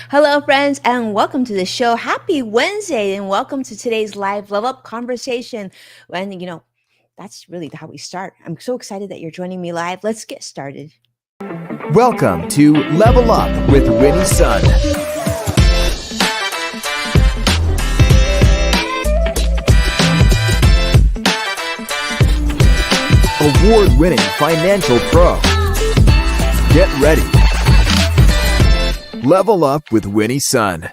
Hello, friends, and welcome to the show. Happy Wednesday, and welcome to today's live level up conversation. And that's really how we start. I'm so excited that you're joining me live. Let's get started. Welcome to Level Up with Winnie Sun. Award-winning financial pro. Get ready. Level Up with Winnie Sun.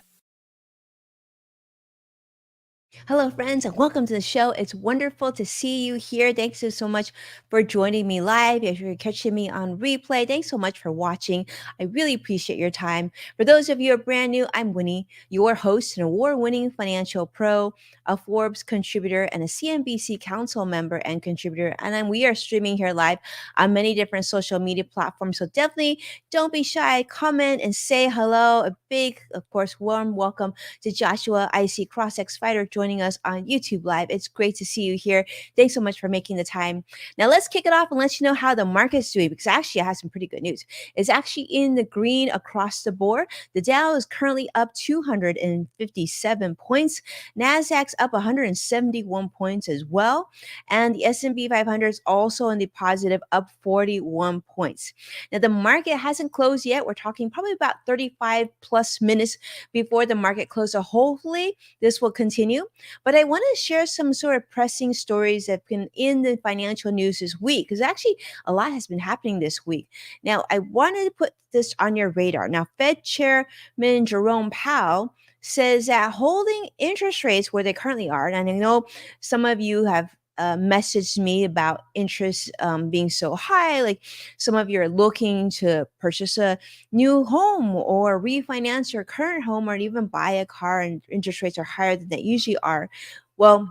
Hello, friends, and welcome to the show. It's wonderful to see you here. Thanks so much for joining me live. If you're catching me on replay, thanks so much for watching. I really appreciate your time. For those of you who are brand new, I'm Winnie, your host, an award-winning financial pro, a Forbes contributor, and a CNBC council member and contributor. And then we are streaming here live on many different social media platforms. So definitely don't be shy. Comment and say hello. A big, of course, warm welcome to Joshua, IC CrossX Fighter, joining us on YouTube Live. It's great to see you here. Thanks so much for making the time. Now, let's kick it off and let you know how the market's doing, because actually, I have some pretty good news. It's actually in the green across the board. The Dow is currently up 257 points. NASDAQ's up 171 points as well. And the S&P 500 is also in the positive, up 41 points. Now, the market hasn't closed yet. We're talking probably about 35 plus minutes before the market close. So hopefully this will continue. But I want to share some sort of pressing stories that have been in the financial news this week, because actually a lot has been happening this week. Now, I wanted to put this on your radar. Now, Fed Chairman Jerome Powell says that holding interest rates where they currently are, and I know some of you have messaged me about interest being so high, like some of you are looking to purchase a new home or refinance your current home or even buy a car, and interest rates are higher than they usually are. Well,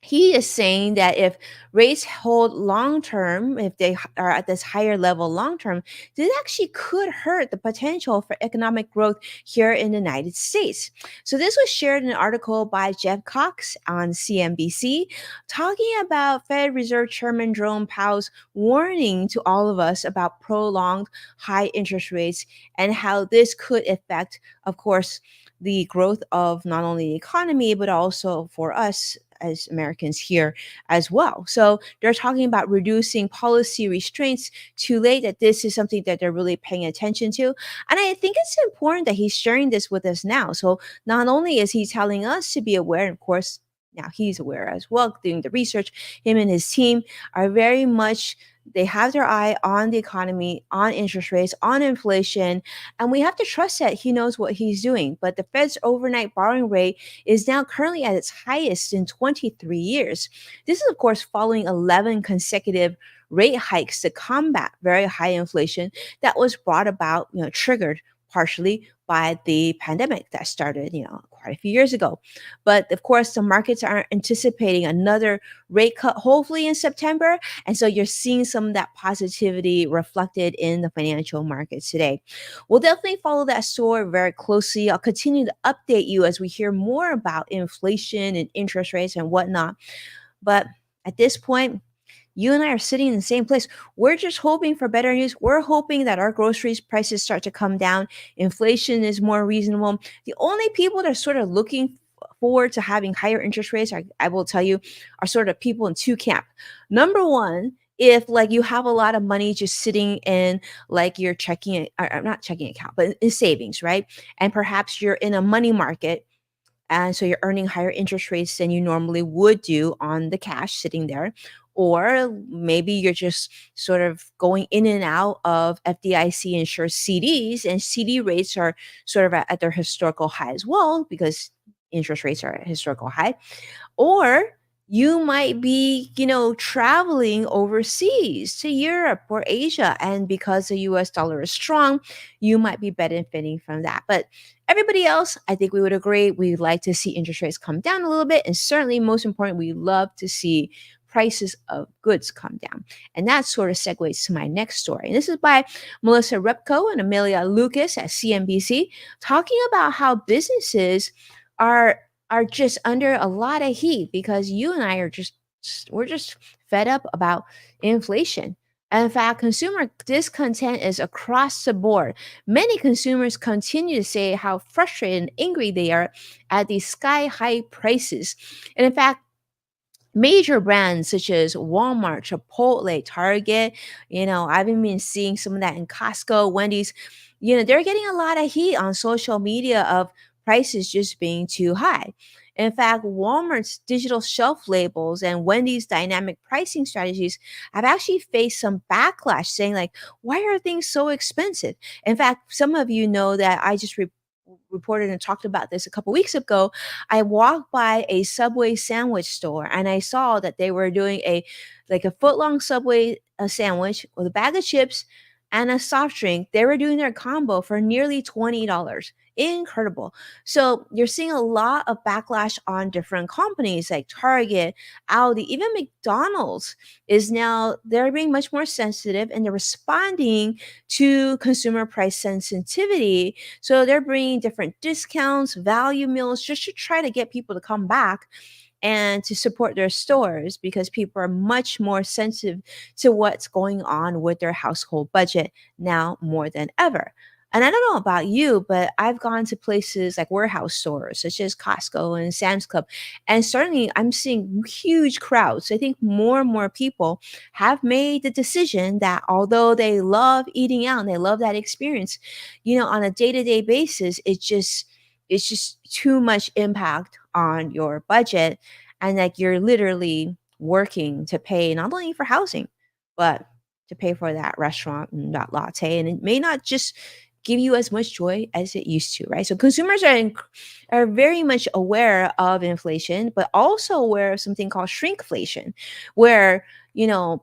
he is saying that if rates hold long term, if they are at this higher level long term, this actually could hurt the potential for economic growth here in the United States. So, this was shared in an article by Jeff Cox on CNBC, talking about Fed Reserve Chairman Jerome Powell's warning to all of us about prolonged high interest rates and how this could affect, of course, the growth of not only the economy, but also for us as Americans here as well. So they're talking about reducing policy restraints too late, that this is something that they're really paying attention to. And I think it's important that he's sharing this with us now. So not only is he telling us to be aware, and of course, now he's aware as well, doing the research, him and his team are very much, they have their eye on the economy, on interest rates, on inflation, and we have to trust that he knows what he's doing. But the Fed's overnight borrowing rate is now currently at its highest in 23 years. This is, of course, following 11 consecutive rate hikes to combat very high inflation that was brought about, triggered partially by the pandemic that started, quite a few years ago. But of course, the markets are anticipating another rate cut, hopefully in September. And so you're seeing some of that positivity reflected in the financial markets today. We'll definitely follow that story very closely. I'll continue to update you as we hear more about inflation and interest rates and whatnot. But at this point, you and I are sitting in the same place. We're just hoping for better news. We're hoping that our groceries prices start to come down. Inflation is more reasonable. The only people that are sort of looking forward to having higher interest rates, I will tell you, are sort of people in two camp. Number one, if like you have a lot of money just sitting in like your checking, or not checking account, but in savings, right? And perhaps you're in a money market, and so you're earning higher interest rates than you normally would do on the cash sitting there. Or maybe you're just sort of going in and out of FDIC insured CDs, and CD rates are sort of at their historical high as well, because interest rates are at historical high. Or you might be, traveling overseas to Europe or Asia, and because the US dollar is strong, you might be benefiting from that. But everybody else, I think we would agree, we'd like to see interest rates come down a little bit. And certainly, most important, we love to see prices of goods come down. And that sort of segues to my next story. And this is by Melissa Repko and Amelia Lucas at CNBC, talking about how businesses are just under a lot of heat because you and I are we're just fed up about inflation. And in fact, consumer discontent is across the board. Many consumers continue to say how frustrated and angry they are at these sky high prices. And in fact, major brands such as Walmart, Chipotle, Target, I've even been seeing some of that in Costco, Wendy's, they're getting a lot of heat on social media of prices just being too high. In fact, Walmart's digital shelf labels and Wendy's dynamic pricing strategies have actually faced some backlash saying like, why are things so expensive? In fact, some of you know that I just reported and talked about this a couple weeks ago. I walked by a Subway sandwich store and I saw that they were doing a foot long Subway sandwich with a bag of chips and a soft drink. They were doing their combo for nearly $20. Incredible. So you're seeing a lot of backlash on different companies like Target, Audi, even McDonald's is now they're being much more sensitive and they're responding to consumer price sensitivity, so they're bringing different discounts, value meals, just to try to get people to come back and to support their stores because people are much more sensitive to what's going on with their household budget now more than ever. And I don't know about you, but I've gone to places like warehouse stores such as Costco and Sam's Club, and certainly I'm seeing huge crowds. I think more and more people have made the decision that although they love eating out and they love that experience, on a day-to-day basis, it's just too much impact on your budget, and like you're literally working to pay not only for housing but to pay for that restaurant and that latte, and it may not just give you as much joy as it used to, right? So consumers are very much aware of inflation but also aware of something called shrinkflation, where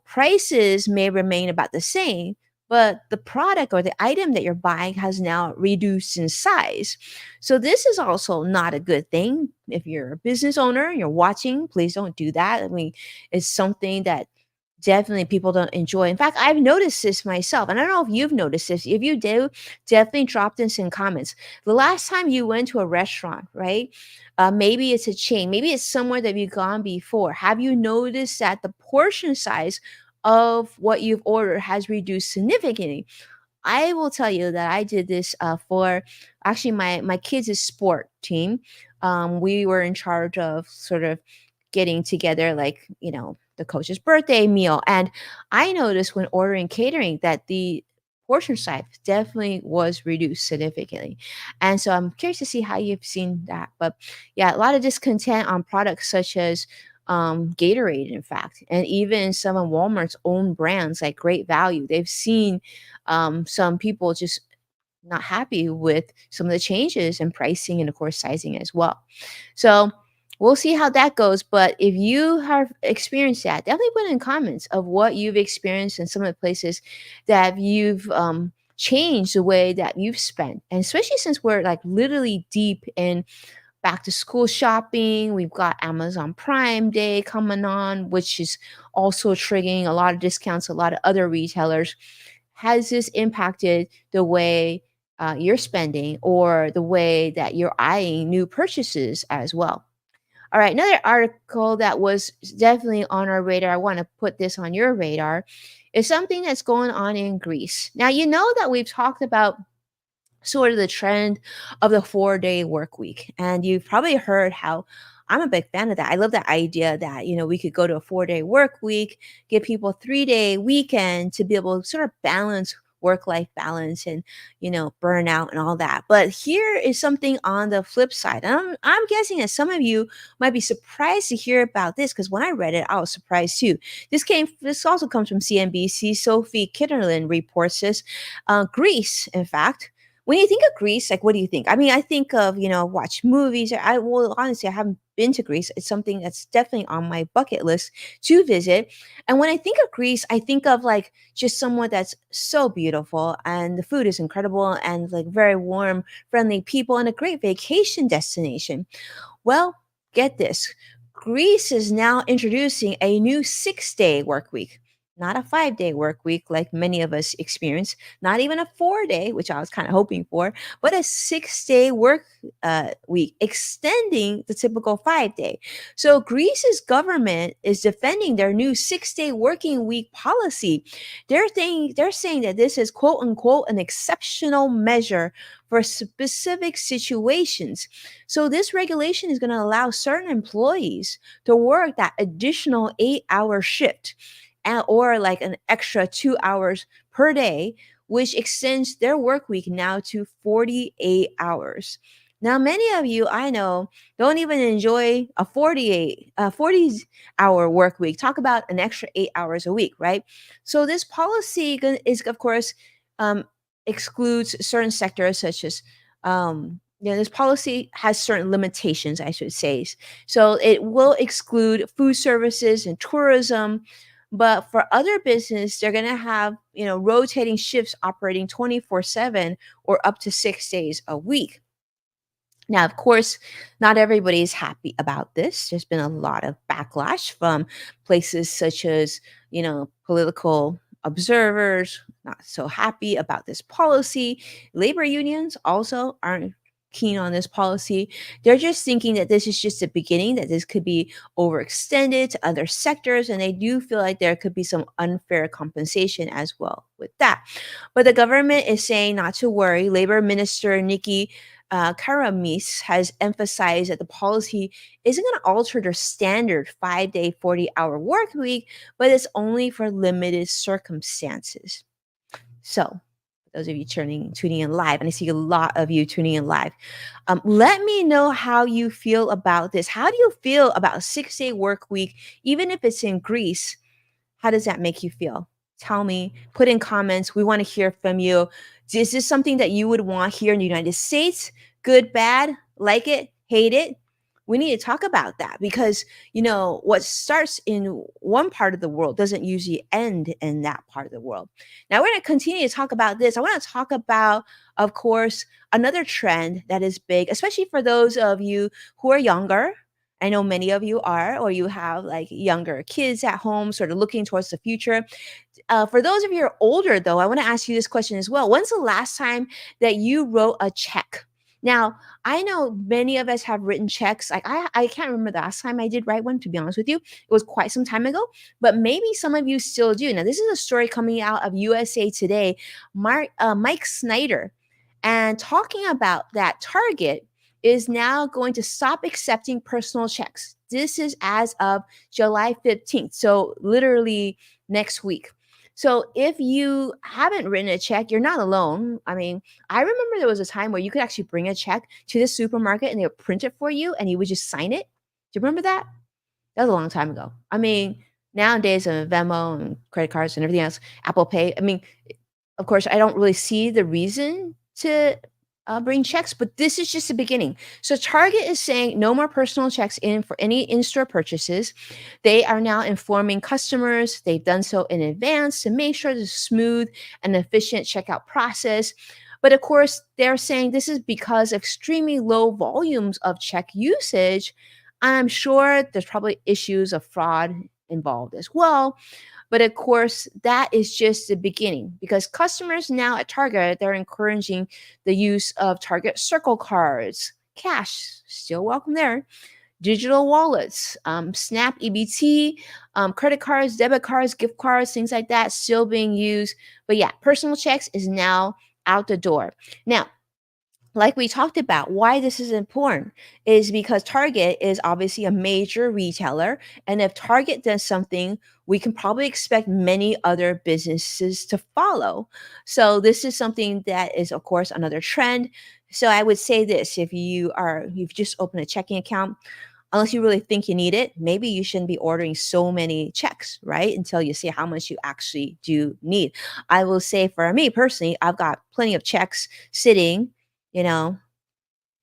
prices may remain about the same, but the product or the item that you're buying has now reduced in size. So this is also not a good thing. If you're a business owner and you're watching, please don't do that. I mean, it's something that definitely people don't enjoy. In fact, I've noticed this myself, and I don't know if you've noticed this. If you do, definitely drop this in comments. The last time you went to a restaurant, right? Maybe it's a chain, maybe it's somewhere that you've gone before. Have you noticed that the portion size of what you've ordered has reduced significantly? I will tell you that I did this for actually my kids' sport team. We were in charge of sort of getting together, like the coach's birthday meal, and I noticed when ordering catering that the portion size definitely was reduced significantly. And so I'm curious to see how you've seen that. But yeah, a lot of discontent on products such as Gatorade, in fact, and even some of Walmart's own brands like Great Value. They've seen some people just not happy with some of the changes in pricing and, of course, sizing as well. So we'll see how that goes. But if you have experienced that, definitely put in comments of what you've experienced in some of the places that you've changed the way that you've spent. And especially since we're like literally deep in back to school shopping. We've got Amazon Prime Day coming on, which is also triggering a lot of discounts, a lot of other retailers. Has this impacted the way you're spending or the way that you're eyeing new purchases as well? All right, another article that was definitely on our radar, I want to put this on your radar, is something that's going on in Greece. Now, you know that we've talked about sort of the trend of the 4-day work week. And you've probably heard how I'm a big fan of that. I love that idea that, we could go to a 4-day work week, give people a 3-day weekend to be able to sort of balance work-life balance and, burnout and all that. But here is something on the flip side. I'm guessing that some of you might be surprised to hear about this because when I read it, I was surprised too. This also comes from CNBC. Sophie Kitterlin reports this. Greece, in fact, when you think of Greece, like, what do you think? I mean, I think of, watch movies. Honestly, I haven't been to Greece. It's something that's definitely on my bucket list to visit. And when I think of Greece, I think of like just someone that's so beautiful and the food is incredible and like very warm, friendly people and a great vacation destination. Well, get this. Greece is now introducing a new 6-day work week. not a 5-day work week like many of us experience, not even a 4-day, which I was kind of hoping for, but a 6-day work week, extending the typical 5-day. So Greece's government is defending their new 6-day working week policy. They're saying that this is quote unquote an exceptional measure for specific situations. So this regulation is going to allow certain employees to work that additional 8-hour shift or like an extra 2 hours per day, which extends their work week now to 48 hours. Now, many of you I know don't even enjoy a 40-hour work week. Talk about an extra 8 hours a week, right? So this policy is, of course, um, excludes certain sectors such as this policy has certain limitations, I should say. So it will exclude food services and tourism, but for other business, they're going to have, rotating shifts operating 24/7 or up to 6 days a week. Now, of course, not everybody is happy about this. There's been a lot of backlash from places such as, political observers, not so happy about this policy. Labor unions also aren't keen on this policy. They're just thinking that this is just the beginning, that this could be overextended to other sectors, and they do feel like there could be some unfair compensation as well with that. But the government is saying not to worry. Labor Minister Nikki Karamis has emphasized that the policy isn't going to alter their standard 5-day, 40-hour work week, but it's only for limited circumstances. So, those of you tuning in live, and I see a lot of you tuning in live, let me know how you feel about this. How do you feel about a 6-day work week, even if it's in Greece? How does that make you feel? Tell me, put in comments. We want to hear from you. Is this something that you would want here in the United States? Good, bad, like it, hate it? We need to talk about that because, what starts in one part of the world doesn't usually end in that part of the world. Now, we're going to continue to talk about this. I want to talk about, of course, another trend that is big, especially for those of you who are younger. I know many of you are, or you have like younger kids at home, sort of looking towards the future. For those of you who are older, though, I want to ask you this question as well. When's the last time that you wrote a check? Now, I know many of us have written checks. Like I can't remember the last time I did write one, to be honest with you. It was quite some time ago, but maybe some of you still do. Now, this is a story coming out of USA Today. Mike Snyder, and talking about that Target is now going to stop accepting personal checks. This is as of July 15th. So literally next week. So if you haven't written a check, you're not alone. I mean, I remember there was a time where you could actually bring a check to the supermarket and they would print it for you and you would just sign it. Do you remember that? That was a long time ago. I mean, nowadays, Venmo and credit cards and everything else, Apple Pay. I mean, of course, I don't really see the reason to bring checks, but this is just the beginning. So Target is saying no more personal checks in for any in-store purchases. They are now informing customers. They've done so in advance to make sure there's a smooth and efficient checkout process. But of course, they're saying this is because of extremely low volumes of check usage. I'm sure there's probably issues of fraud involved as well. But of course, that is just the beginning because customers now at Target, they're encouraging the use of Target Circle cards, cash, still welcome there, digital wallets, Snap EBT, credit cards, debit cards, gift cards, things like that, still being used. But yeah, personal checks is now out the door. Now, like we talked about, why this is important is because Target is obviously a major retailer. And if Target does something, we can probably expect many other businesses to follow. So this is something that is, of course, another trend. So I would say this, if you've just opened a checking account, unless you really think you need it, maybe you shouldn't be ordering so many checks, right? Until you see how much you actually do need. I will say for me personally, I've got plenty of checks sitting, you know,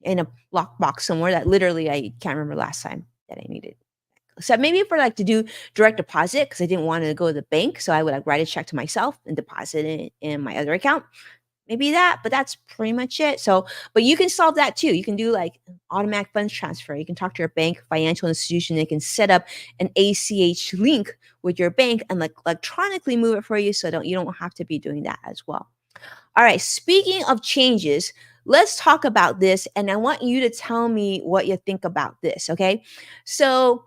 in a lockbox somewhere that literally I can't remember last time that I needed. So maybe for like to do direct deposit because I didn't want to go to the bank, so I would like write a check to myself and deposit it in my other account. maybe that, but that's pretty much it. So, but you can solve that too. You can do like automatic funds transfer. You can talk to your bank, financial institution. They can set up an ACH link with your bank and like electronically move it for you, so you don't have to be doing that as well. All right. Speaking of changes, let's talk about this, and I want you to tell me what you think about this. Okay, so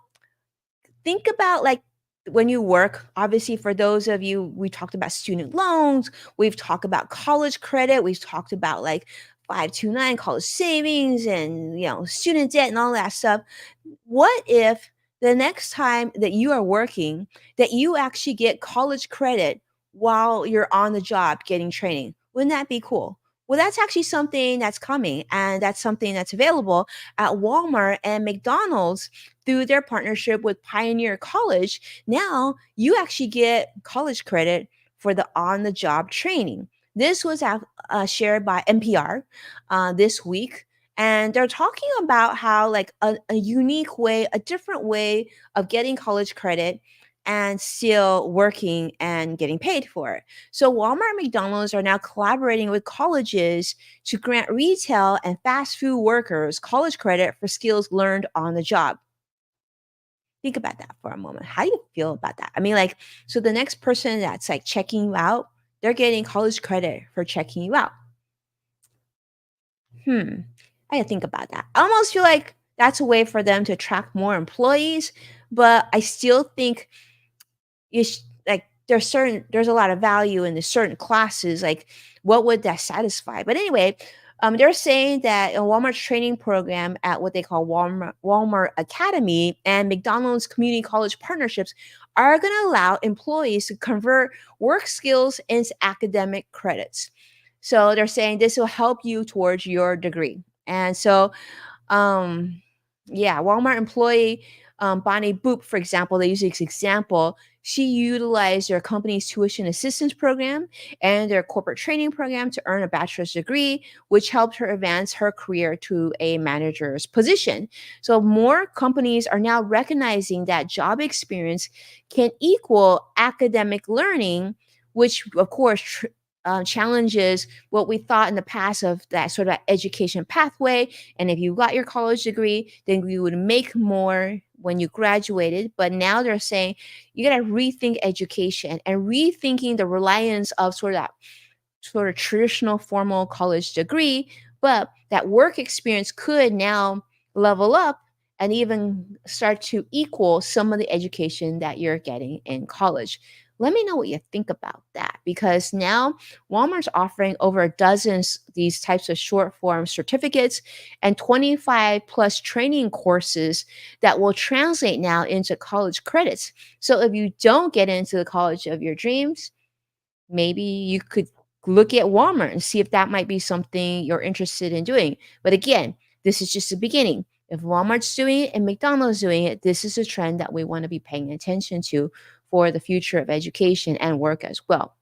think about like when you work, obviously for those of you, we talked about student loans, we've talked about college credit, we've talked about like 529 college savings and student debt and all that stuff. What if the next time that you are working that you actually get college credit while you're on the job getting training? Wouldn't that be cool? Well, that's actually something that's coming, and that's something that's available at Walmart and McDonald's through their partnership with Pioneer College. Now you actually get college credit for the on the job training. This was shared by NPR this week, and they're talking about how like a unique way, a different way of getting college credit and still working and getting paid for it. So Walmart and McDonald's are now collaborating with colleges to grant retail and fast food workers college credit for skills learned on the job. Think about that for a moment. How do you feel about that? I mean, like, so the next person that's like checking you out, they're getting college credit for checking you out. Hmm. I gotta think about that. I almost feel like that's a way for them to attract more employees, but I still think like there's a lot of value in the certain classes. Like, what would that satisfy? But anyway, they're saying that a Walmart's training program at what they call Walmart Academy and McDonald's community college partnerships are going to allow employees to convert work skills into academic credits. So they're saying this will help you towards your degree. And so um, yeah, Walmart employee Bonnie Boop, for example, they use this example. She utilized their company's tuition assistance program and their corporate training program to earn a bachelor's degree, which helped her advance her career to a manager's position. So, more companies are now recognizing that job experience can equal academic learning, which, of course, challenges what we thought in the past of that sort of education pathway. And if you got your college degree, then you would make more when you graduated. But now they're saying you got to rethink education and rethinking the reliance of sort of traditional formal college degree, but that work experience could now level up and even start to equal some of the education that you're getting in college. Let me know what you think about that, because now Walmart's offering over a dozen these types of short form certificates and 25 plus training courses that will translate now into college credits. So if you don't get into the college of your dreams, maybe you could look at Walmart and see if that might be something you're interested in doing. But again, this is just the beginning. If Walmart's doing it and McDonald's doing it, this is a trend that we want to be paying attention to for the future of education and work as well.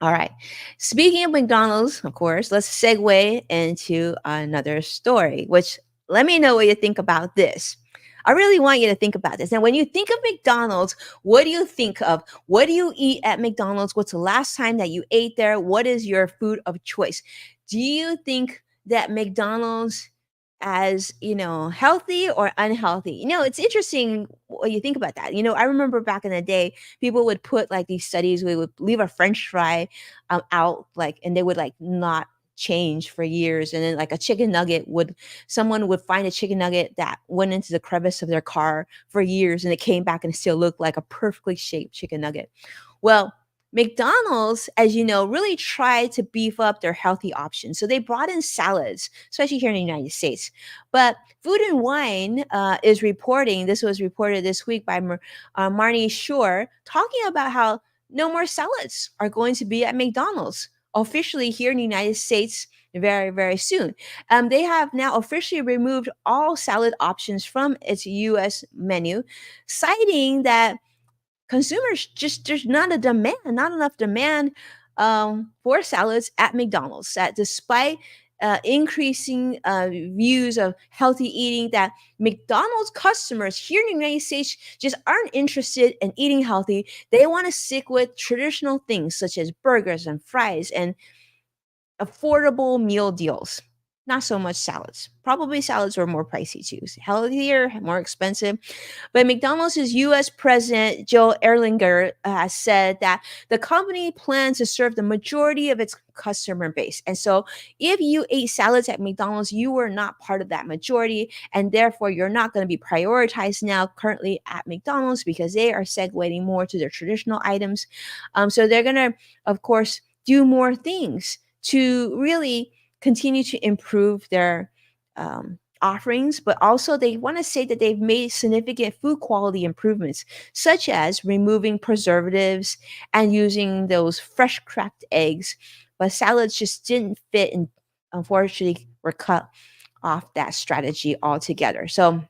All right. Speaking of McDonald's, of course, let's segue into another story, which let me know what you think about this. I really want you to think about this. Now, when you think of McDonald's, what do you think of? What do you eat at McDonald's? What's the last time that you ate there? What is your food of choice? Do you think that McDonald's as healthy or unhealthy? It's interesting what you think about that. I remember back in the day people would put like these studies, we would leave a french fry out, like, and they would like not change for years, and then like a chicken nugget would someone would find a chicken nugget that went into the crevice of their car for years, and it came back and it still looked like a perfectly shaped chicken nugget. Well, McDonald's, as you know, really tried to beef up their healthy options. So they brought in salads, especially here in the United States. But Food and Wine is reporting, this was reported this week by Marnie Shore, talking about how no more salads are going to be at McDonald's officially here in the United States very, very soon. They have now officially removed all salad options from its US menu, citing that consumers just there's not enough demand for salads at McDonald's. That despite increasing views of healthy eating, that McDonald's customers here in the United States just aren't interested in eating healthy. They want to stick with traditional things such as burgers and fries. And affordable meal deals. Not so much salads. Probably salads are more pricey too. Healthier, more expensive. But McDonald's US President Joe Erlinger has said that the company plans to serve the majority of its customer base. And so if you ate salads at McDonald's, you were not part of that majority. And therefore, you're not going to be prioritized now currently at McDonald's because they are segueing more to their traditional items. So they're going to, of course, do more things to really continue to improve their offerings, but also they want to say that they've made significant food quality improvements, such as removing preservatives and using those fresh cracked eggs. But salads just didn't fit and unfortunately were cut off that strategy altogether. So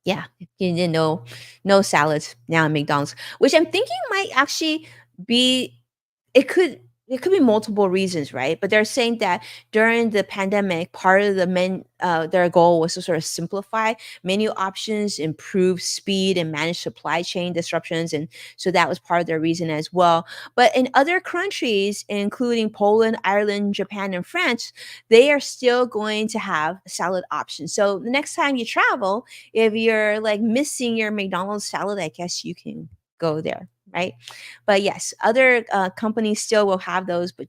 yeah, you didn't know, no salads now at McDonald's, which I'm thinking might actually be it could it could be multiple reasons, right? But they're saying that during the pandemic, part of their goal was to sort of simplify menu options, improve speed, and manage supply chain disruptions, and so that was part of their reason as well. But in other countries, including Poland, Ireland, Japan, and France, they are still going to have salad options. So the next time you travel, if you're like missing your McDonald's salad, I guess you can go there, right? But yes, other companies still will have those, but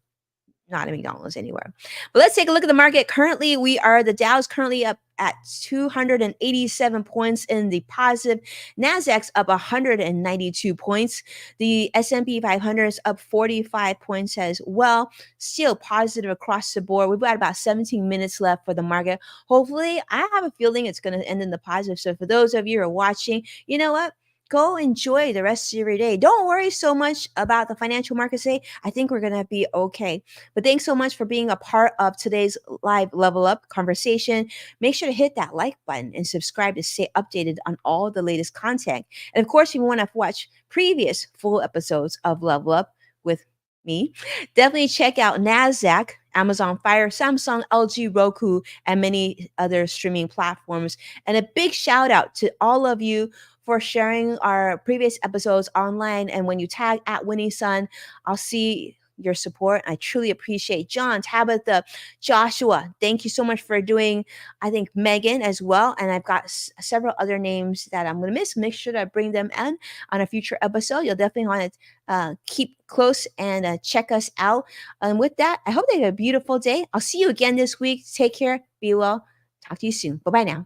not at McDonald's anywhere. But let's take a look at the market. Currently, the Dow's currently up at 287 points in the positive. Nasdaq's up 192 points. The S&P 500 is up 45 points as well. Still positive across the board. We've got about 17 minutes left for the market. Hopefully, I have a feeling it's going to end in the positive. So for those of you who are watching, you know what? Go enjoy the rest of your day. Don't worry so much about the financial markets today. I think we're going to be okay. But thanks so much for being a part of today's live level up conversation. Make sure to hit that like button and subscribe to stay updated on all the latest content. And of course, if you want to watch previous full episodes of Level Up with me, definitely check out NASDAQ, Amazon Fire, Samsung, LG, Roku, and many other streaming platforms. And a big shout out to all of you for sharing our previous episodes online. And when you tag at Winnie Sun, I'll see your support. I truly appreciate John, Tabitha, Joshua. Thank you so much for doing, I think, Megan as well. And I've got several other names that I'm going to miss. Make sure that I bring them in on a future episode. You'll definitely want to keep close and check us out. And with that, I hope they have a beautiful day. I'll see you again this week. Take care. Be well. Talk to you soon. Bye bye now.